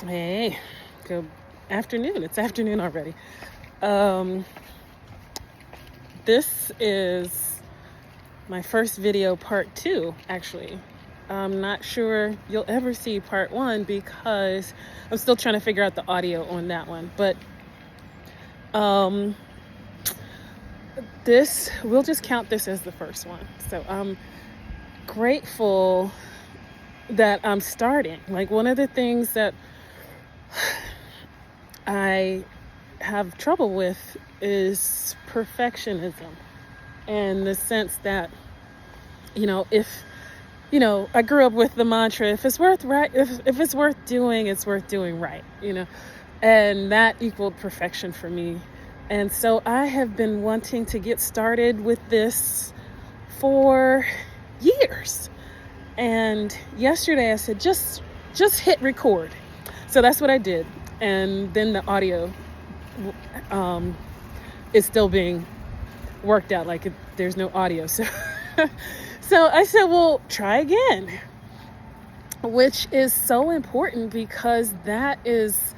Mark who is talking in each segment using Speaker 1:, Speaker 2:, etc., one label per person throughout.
Speaker 1: Hey, good afternoon. It's afternoon already. Um, this is my first video, part 2, actually. I'm not sure you'll ever see part 1 because I'm still trying to figure out the audio on that one. But we'll just count this as the first one. So I'm grateful that I'm starting. Like, one of the things that I have trouble with is perfectionism, and the sense that, if I grew up with the mantra, if it's worth right, if it's worth doing, it's worth doing right, and that equaled perfection for me. And so I have been wanting to get started with this for years. And yesterday I said, just hit record. So that's what I did. And then the audio is still being worked out. Like, there's no audio. So I said, well, try again, which is so important because that is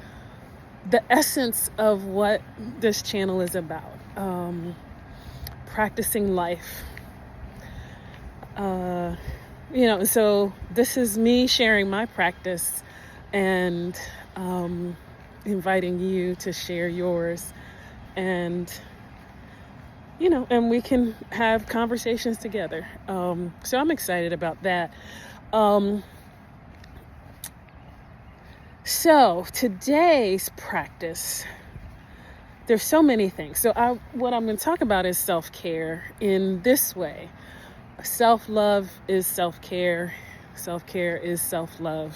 Speaker 1: the essence of what this channel is about. Practicing life. So this is me sharing my practice and inviting you to share yours, and and we can have conversations together. So I'm excited about that. So today's practice, there's so many things. So what I'm going to talk about is self-care in this way. Self-love is self-care. Self-care is self-love.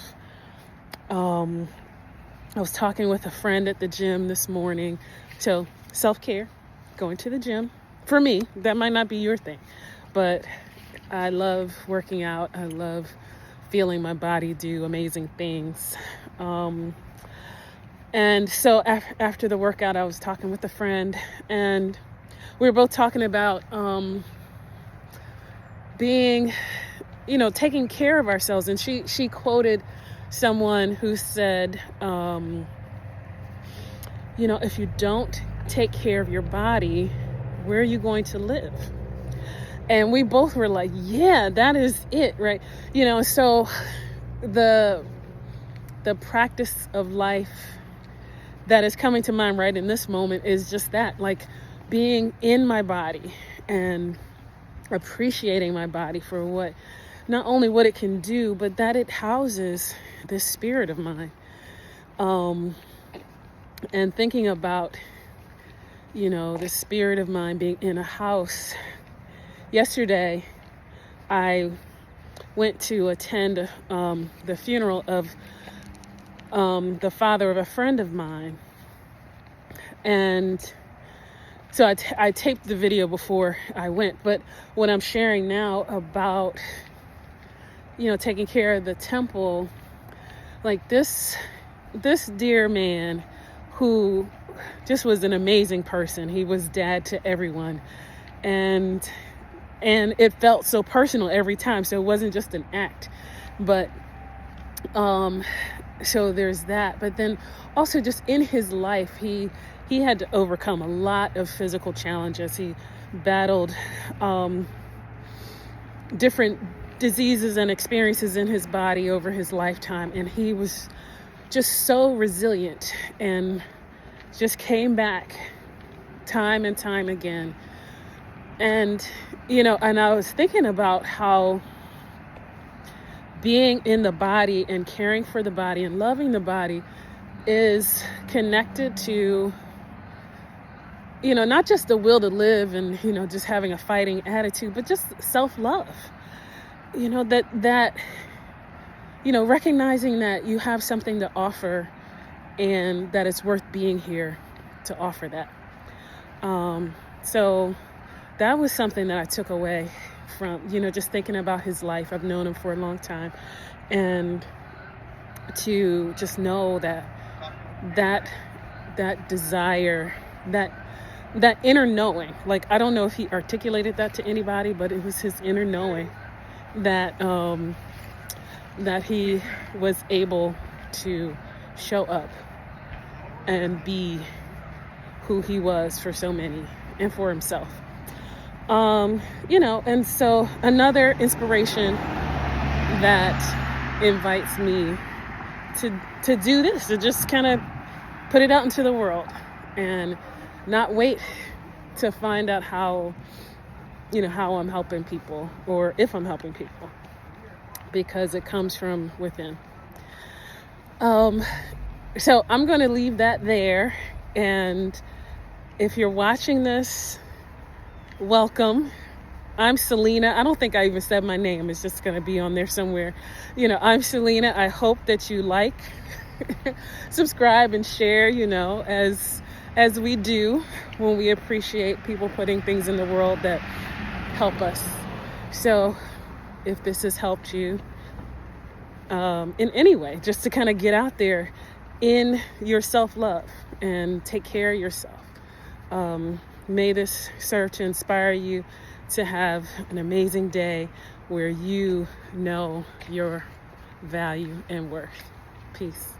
Speaker 1: I was talking with a friend at the gym this morning. So self-care, going to the gym. For me, that might not be your thing, but I love working out. I love feeling my body do amazing things. And so after the workout, I was talking with a friend, and we were both talking about being, taking care of ourselves. And she quoted someone who said, if you don't take care of your body, where are you going to live? And we both were like, yeah, that is it, right? So the practice of life that is coming to mind right in this moment is just that, like being in my body and appreciating my body for not only what it can do, but that it houses this spirit of mine. And thinking about, the spirit of mine being in a house. Yesterday, I went to attend the funeral of the father of a friend of mine. And so I taped the video before I went. But what I'm sharing now about, taking care of the temple, like this dear man who just was an amazing person. He was dad to everyone. And it felt so personal every time. So it wasn't just an act. But so there's that. But then also just in his life, he had to overcome a lot of physical challenges. He battled different diseases and experiences in his body over his lifetime. And he was just so resilient and just came back time and time again. And, and I was thinking about how being in the body and caring for the body and loving the body is connected to, not just the will to live and, just having a fighting attitude, but just self-love, that recognizing that you have something to offer and that it's worth being here to offer that. So that was something that I took away from, just thinking about his life. I've known him for a long time, and to just know that desire, that inner knowing, like, I don't know if he articulated that to anybody, but it was his inner knowing that he was able to show up and be who he was for so many and for himself. And so another inspiration that invites me to do this, to just kind of put it out into the world and not wait to find out how I'm helping people or if I'm helping people, because it comes from within. So I'm going to leave that there. And if you're watching this, welcome. I'm Selena. I don't think I even said my name. It's just going to be on there somewhere. I'm Selena. I hope that you like, subscribe, and share, as we do when we appreciate people putting things in the world that help us. So if this has helped you in any way, just to kind of get out there in your self-love and take care of yourself, may this serve to inspire you to have an amazing day where you know your value and worth. Peace.